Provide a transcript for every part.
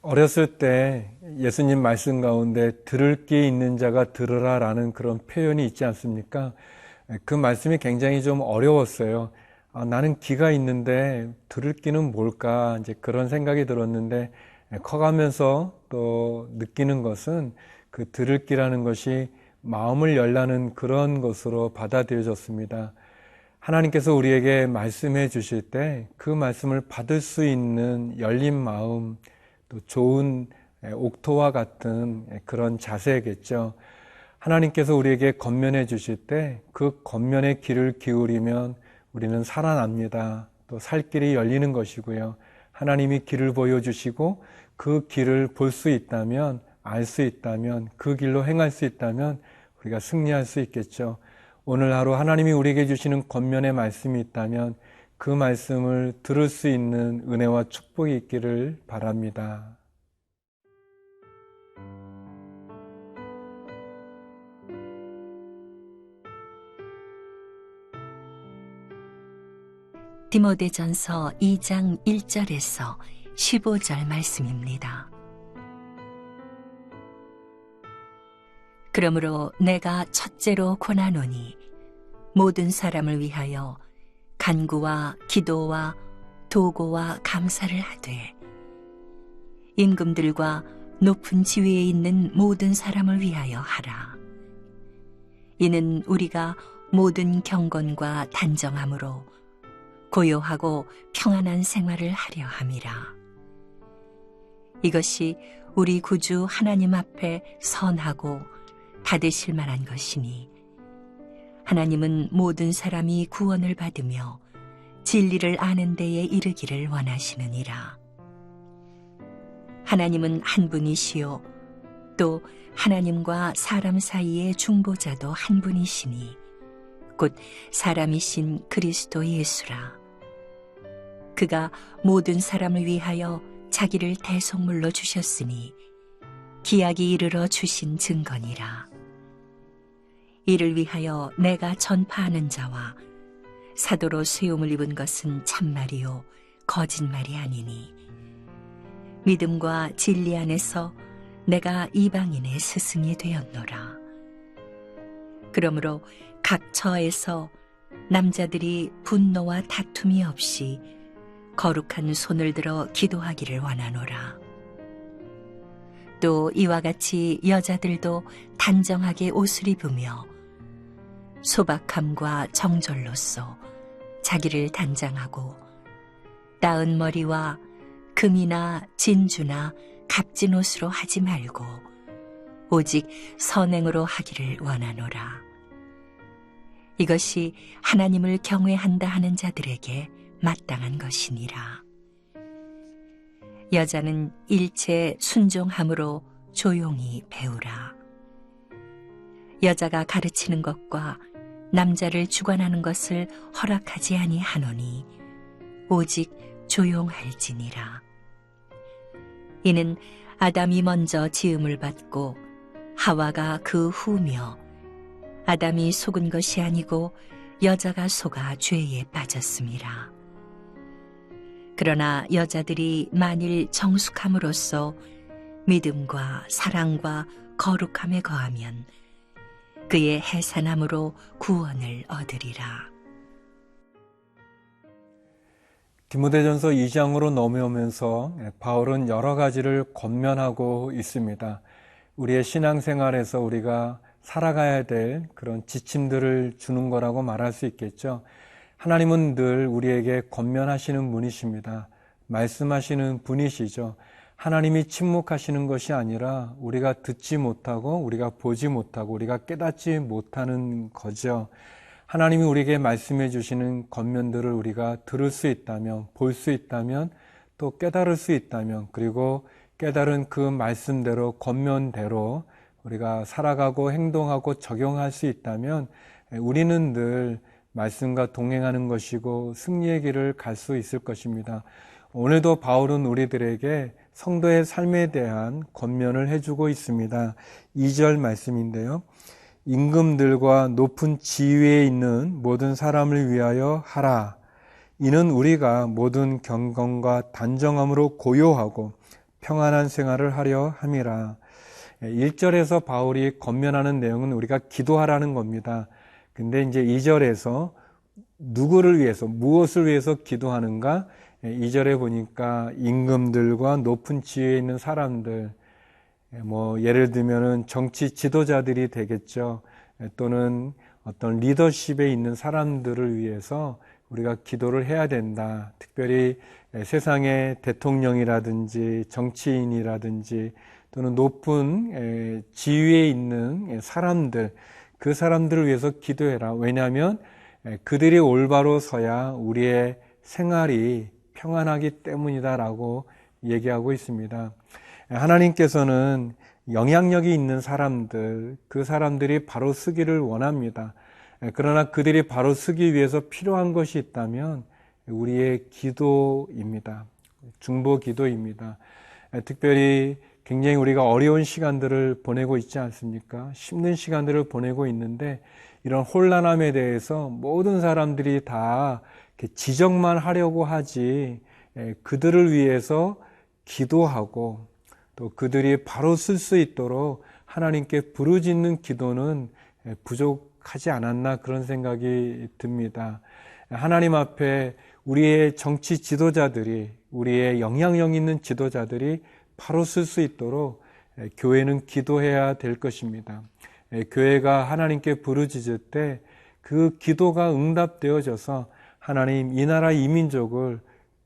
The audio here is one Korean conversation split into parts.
어렸을 때 예수님 말씀 가운데 들을 귀 있는 자가 들으라라는 그런 표현이 있지 않습니까? 그 말씀이 굉장히 좀 어려웠어요. 나는 귀가 있는데 들을 귀는 뭘까? 이제 그런 생각이 들었는데 커가면서 또 느끼는 것은 그 들을 귀라는 것이 마음을 열라는 그런 것으로 받아들여졌습니다. 하나님께서 우리에게 말씀해 주실 때 그 말씀을 받을 수 있는 열린 마음, 또 좋은 옥토와 같은 그런 자세겠죠. 하나님께서 우리에게 권면해 주실 때 그 권면의 귀를 기울이면 우리는 살아납니다. 또 살 길이 열리는 것이고요. 하나님이 길을 보여주시고 그 길을 볼 수 있다면, 알 수 있다면, 그 길로 행할 수 있다면 우리가 승리할 수 있겠죠. 오늘 하루 하나님이 우리에게 주시는 권면의 말씀이 있다면 그 말씀을 들을 수 있는 은혜와 축복이 있기를 바랍니다. 디모데전서 2장 1절에서 15절 말씀입니다. 그러므로 내가 첫째로 권하노니 모든 사람을 위하여 간구와 기도와 도고와 감사를 하되 임금들과 높은 지위에 있는 모든 사람을 위하여 하라. 이는 우리가 모든 경건과 단정함으로 고요하고 평안한 생활을 하려 함이라. 이것이 우리 구주 하나님 앞에 선하고 받으실 만한 것이니 하나님은 모든 사람이 구원을 받으며 진리를 아는 데에 이르기를 원하시느니라. 하나님은 한 분이시요 또 하나님과 사람 사이의 중보자도 한 분이시니 곧 사람이신 그리스도 예수라. 그가 모든 사람을 위하여 자기를 대속물로 주셨으니 기약이 이르러 주신 증거니라. 이를 위하여 내가 전파하는 자와 사도로 세움을 입은 것은 참말이요 거짓말이 아니니 믿음과 진리 안에서 내가 이방인의 스승이 되었노라. 그러므로 각 처에서 남자들이 분노와 다툼이 없이 거룩한 손을 들어 기도하기를 원하노라. 또 이와 같이 여자들도 단정하게 옷을 입으며 소박함과 정절로써 자기를 단장하고 따은 머리와 금이나 진주나 값진 옷으로 하지 말고 오직 선행으로 하기를 원하노라. 이것이 하나님을 경외한다 하는 자들에게 마땅한 것이니라. 여자는 일체 순종함으로 조용히 배우라. 여자가 가르치는 것과 남자를 주관하는 것을 허락하지 아니하노니 오직 조용할지니라. 이는 아담이 먼저 지음을 받고 하와가 그 후며 아담이 속은 것이 아니고 여자가 속아 죄에 빠졌음이라. 그러나 여자들이 만일 정숙함으로써 믿음과 사랑과 거룩함에 거하면 그의 해산함으로 구원을 얻으리라. 디모데전서 2장으로 넘어오면서 바울은 여러 가지를 권면하고 있습니다. 우리의 신앙생활에서 우리가 살아가야 될 그런 지침들을 주는 거라고 말할 수 있겠죠. 하나님은 늘 우리에게 권면하시는 분이십니다. 말씀하시는 분이시죠. 하나님이 침묵하시는 것이 아니라 우리가 듣지 못하고 우리가 보지 못하고 우리가 깨닫지 못하는 거죠. 하나님이 우리에게 말씀해 주시는 권면들을 우리가 들을 수 있다면, 볼 수 있다면, 또 깨달을 수 있다면, 그리고 깨달은 그 말씀대로, 권면대로 우리가 살아가고 행동하고 적용할 수 있다면 우리는 늘 말씀과 동행하는 것이고 승리의 길을 갈 수 있을 것입니다. 오늘도 바울은 우리들에게 성도의 삶에 대한 권면을 해주고 있습니다. 2절 말씀인데요. 임금들과 높은 지위에 있는 모든 사람을 위하여 하라. 이는 우리가 모든 경건과 단정함으로 고요하고 평안한 생활을 하려 함이라. 1절에서 바울이 권면하는 내용은 우리가 기도하라는 겁니다. 근데 이제 2절에서 누구를 위해서, 무엇을 위해서 기도하는가? 2절에 보니까 임금들과 높은 지위에 있는 사람들, 예를 들면은 정치 지도자들이 되겠죠. 또는 어떤 리더십에 있는 사람들을 위해서 우리가 기도를 해야 된다. 특별히 세상의 대통령이라든지 정치인이라든지 또는 높은 지위에 있는 사람들, 그 사람들을 위해서 기도해라. 왜냐하면 그들이 올바로 서야 우리의 생활이 평안하기 때문이다라고 얘기하고 있습니다. 하나님께서는 영향력이 있는 사람들, 그 사람들이 바로 서기를 원합니다. 그러나 그들이 바로 서기 위해서 필요한 것이 있다면 우리의 기도입니다. 중보 기도입니다. 특별히 굉장히 우리가 어려운 시간들을 보내고 있지 않습니까? 힘든 시간들을 보내고 있는데 이런 혼란함에 대해서 모든 사람들이 다 지적만 하려고 하지 그들을 위해서 기도하고 또 그들이 바로 쓸 수 있도록 하나님께 부르짖는 기도는 부족하지 않았나 그런 생각이 듭니다. 하나님 앞에 우리의 정치 지도자들이, 우리의 영향력 있는 지도자들이 바로 쓸 수 있도록 교회는 기도해야 될 것입니다. 교회가 하나님께 부르짖을 때 그 기도가 응답되어져서 하나님 이 나라 이 민족을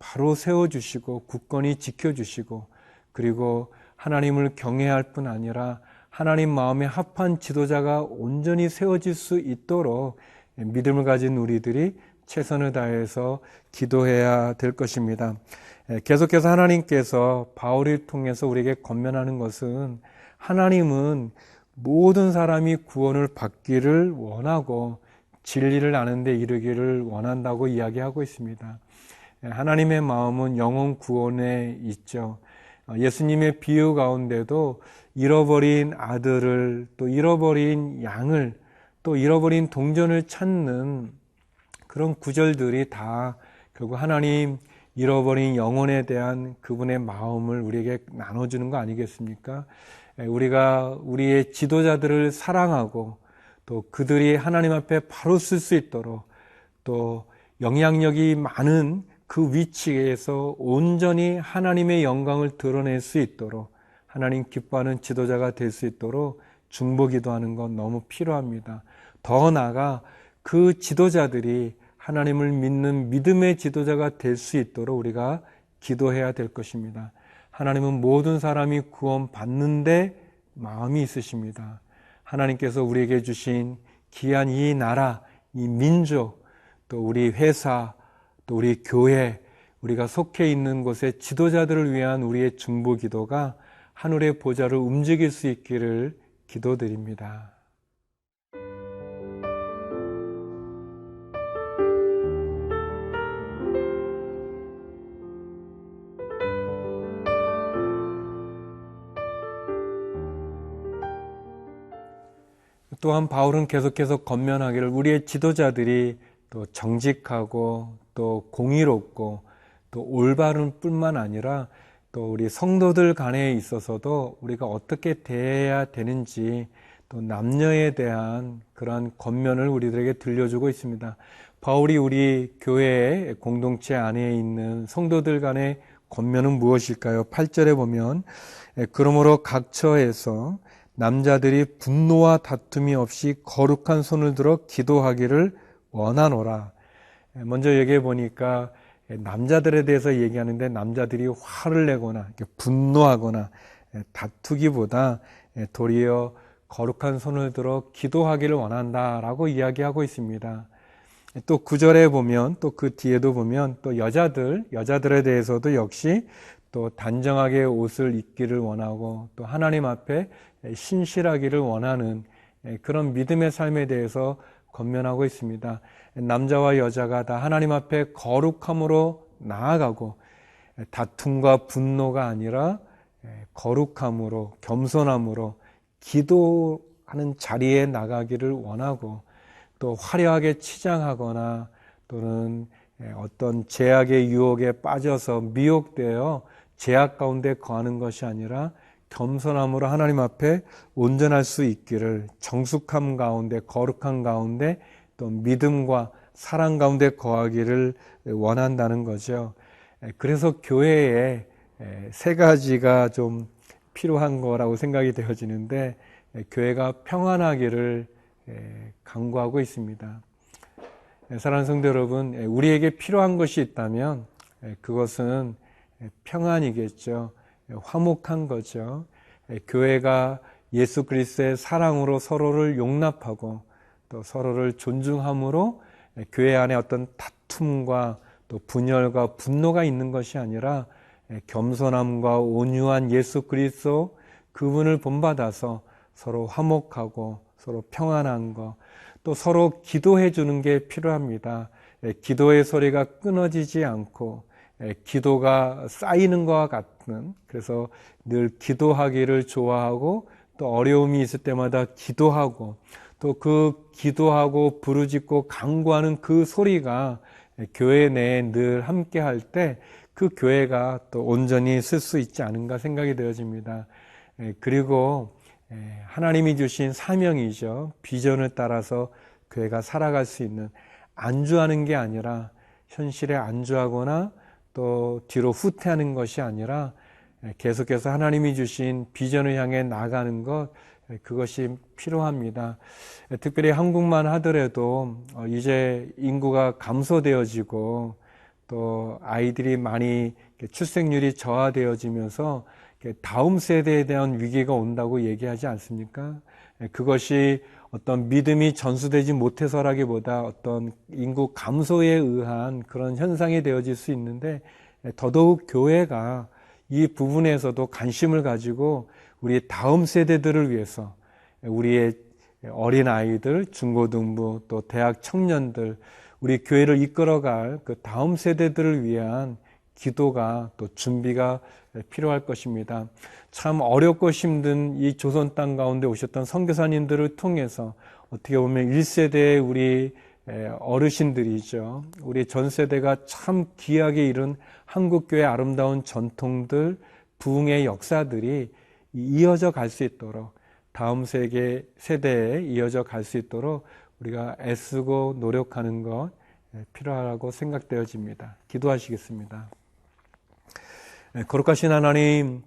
바로 세워주시고 굳건히 지켜주시고 그리고 하나님을 경외할 뿐 아니라 하나님 마음에 합한 지도자가 온전히 세워질 수 있도록 믿음을 가진 우리들이 최선을 다해서 기도해야 될 것입니다. 계속해서 하나님께서 바울을 통해서 우리에게 권면하는 것은 하나님은 모든 사람이 구원을 받기를 원하고 진리를 아는 데 이르기를 원한다고 이야기하고 있습니다. 하나님의 마음은 영혼 구원에 있죠. 예수님의 비유 가운데도 잃어버린 아들을 또 잃어버린 양을 또 잃어버린 동전을 찾는 그런 구절들이 다 결국 하나님 잃어버린 영혼에 대한 그분의 마음을 우리에게 나눠주는 거 아니겠습니까? 우리가 우리의 지도자들을 사랑하고 또 그들이 하나님 앞에 바로 쓸 수 있도록 또 영향력이 많은 그 위치에서 온전히 하나님의 영광을 드러낼 수 있도록 하나님 기뻐하는 지도자가 될 수 있도록 중보기도하는 건 너무 필요합니다. 더 나아가 그 지도자들이 하나님을 믿는 믿음의 지도자가 될 수 있도록 우리가 기도해야 될 것입니다. 하나님은 모든 사람이 구원받는데 마음이 있으십니다. 하나님께서 우리에게 주신 귀한 이 나라, 이 민족, 또 우리 회사, 또 우리 교회, 우리가 속해 있는 곳의 지도자들을 위한 우리의 중보 기도가 하늘의 보좌를 움직일 수 있기를 기도드립니다. 또한 바울은 계속해서 권면하기를 우리의 지도자들이 또 정직하고 또 공의롭고 또 올바른 뿐만 아니라 또 우리 성도들 간에 있어서도 우리가 어떻게 대해야 되는지 또 남녀에 대한 그러한 권면을 우리들에게 들려주고 있습니다. 바울이 우리 교회의 공동체 안에 있는 성도들 간의 권면은 무엇일까요? 8절에 보면 그러므로 각 처에서 남자들이 분노와 다툼이 없이 거룩한 손을 들어 기도하기를 원하노라. 먼저 얘기해 보니까 남자들에 대해서 얘기하는데 남자들이 화를 내거나 분노하거나 다투기보다 도리어 거룩한 손을 들어 기도하기를 원한다라고 이야기하고 있습니다. 또 9절에 보면 또 그 뒤에도 보면 또 여자들에 대해서도 역시 또 단정하게 옷을 입기를 원하고 또 하나님 앞에 신실하기를 원하는 그런 믿음의 삶에 대해서 권면하고 있습니다. 남자와 여자가 다 하나님 앞에 거룩함으로 나아가고 다툼과 분노가 아니라 거룩함으로 겸손함으로 기도하는 자리에 나가기를 원하고 또 화려하게 치장하거나 또는 어떤 제약의 유혹에 빠져서 미혹되어 제약 가운데 거하는 것이 아니라 겸손함으로 하나님 앞에 온전할 수 있기를, 정숙함 가운데, 거룩한 가운데, 또 믿음과 사랑 가운데 거하기를 원한다는 거죠. 그래서 교회에 세 가지가 좀 필요한 거라고 생각이 되어지는데, 교회가 평안하기를 간구하고 있습니다. 사랑하는 성도 여러분, 우리에게 필요한 것이 있다면 그것은 평안이겠죠. 화목한 거죠. 교회가 예수 그리스도의 사랑으로 서로를 용납하고 또 서로를 존중함으로 교회 안에 어떤 다툼과 또 분열과 분노가 있는 것이 아니라 겸손함과 온유한 예수 그리스도 그분을 본받아서 서로 화목하고 서로 평안한 것, 또 서로 기도해 주는 게 필요합니다. 기도의 소리가 끊어지지 않고 기도가 쌓이는 것과 같은, 그래서 늘 기도하기를 좋아하고 또 어려움이 있을 때마다 기도하고 또 그 기도하고 부르짖고 간구하는 그 소리가 교회 내에 늘 함께 할 때 그 교회가 또 온전히 쓸 수 있지 않은가 생각이 되어집니다. 그리고 하나님이 주신 사명이죠. 비전을 따라서 교회가 살아갈 수 있는, 안주하는 게 아니라 현실에 안주하거나 또 뒤로 후퇴하는 것이 아니라 계속해서 하나님이 주신 비전을 향해 나가는 것, 그것이 필요합니다. 특별히 한국만 하더라도 이제 인구가 감소되어지고 또 아이들이 많이 출생률이 저하되어지면서 다음 세대에 대한 위기가 온다고 얘기하지 않습니까? 그것이 어떤 믿음이 전수되지 못해서라기보다 어떤 인구 감소에 의한 그런 현상이 되어질 수 있는데, 더더욱 교회가 이 부분에서도 관심을 가지고 우리 다음 세대들을 위해서, 우리의 어린아이들, 중고등부, 또 대학 청년들, 우리 교회를 이끌어갈 그 다음 세대들을 위한 기도가 또 준비가 필요할 것입니다. 참 어렵고 힘든 이 조선 땅 가운데 오셨던 선교사님들을 통해서 어떻게 보면 1세대의 우리 어르신들이죠. 우리 전 세대가 참 귀하게 이룬 한국교회의 아름다운 전통들, 부흥의 역사들이 이어져 갈 수 있도록, 다음 세대에 이어져 갈 수 있도록 우리가 애쓰고 노력하는 것 필요하다고 생각되어집니다. 기도하시겠습니다. 거룩하신 하나님,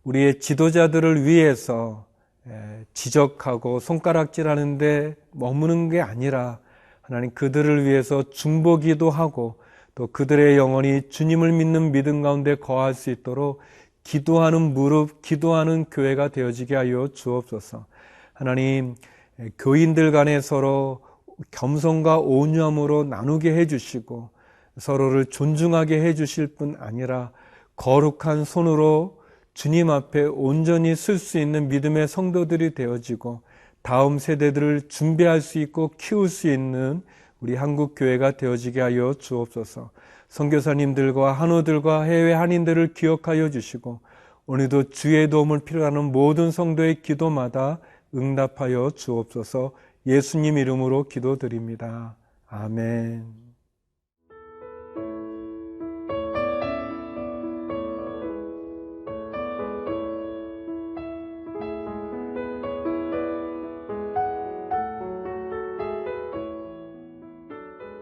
우리의 지도자들을 위해서 지적하고 손가락질하는데 머무는 게 아니라 하나님, 그들을 위해서 중보기도 하고 또 그들의 영혼이 주님을 믿는 믿음 가운데 거할 수 있도록 기도하는 무릎, 기도하는 교회가 되어지게 하여 주옵소서. 하나님, 교인들 간에 서로 겸손과 온유함으로 나누게 해주시고 서로를 존중하게 해주실 뿐 아니라 거룩한 손으로 주님 앞에 온전히 쓸 수 있는 믿음의 성도들이 되어지고 다음 세대들을 준비할 수 있고 키울 수 있는 우리 한국교회가 되어지게 하여 주옵소서. 선교사님들과 한우들과 해외 한인들을 기억하여 주시고 오늘도 주의 도움을 필요하는 모든 성도의 기도마다 응답하여 주옵소서. 예수님 이름으로 기도드립니다. 아멘.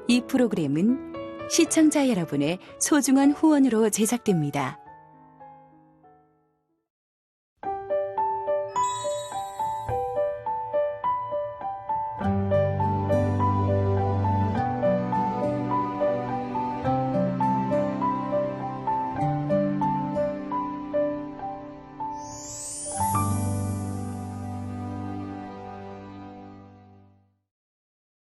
이 프로그램은 시청자 여러분의 소중한 후원으로 제작됩니다.